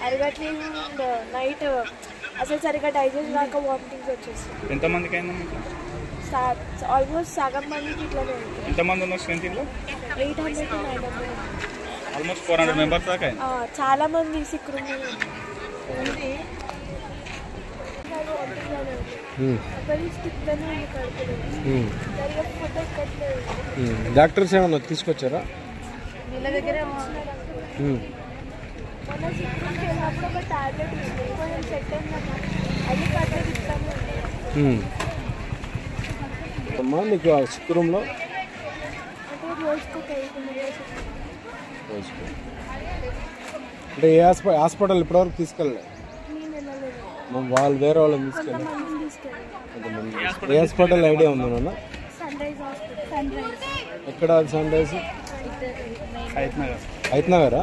అరగట్లేదు. Night అసలు సరిగ్గా digest కాక వామిటింగ్స్ వచ్చేస్తాయి. ఎంతమందికి అయిందమ్మా? ఆల్మోస్ట్ సగం మందికి ఇట్లానే. ఎంతమంది ఉన్నారు స్ట్రెంత్ ఇంట్లో? 800 to 900. ఆల్మోస్ట్ 400 మెంబర్స్ దాకా. చాలా మంది సిక్ ఉంది. డాక్టర్స్ ఏమన్నా తీసుకొచ్చారా? వీళ్ళ దగ్గరే అమ్మా నీకు సిక్ రూమ్లో అంటే ఏ హాస్పిటల్ ఇప్పటివరకు తీసుకెళ్ళలేదు? వాళ్ళు వేరే వాళ్ళని తీసుకెళ్ళి ఏ హాస్పిటల్ ఐడియా ఉందా నాన్న? ఎక్కడ సన్ రైజ్? హైత్ నగరా?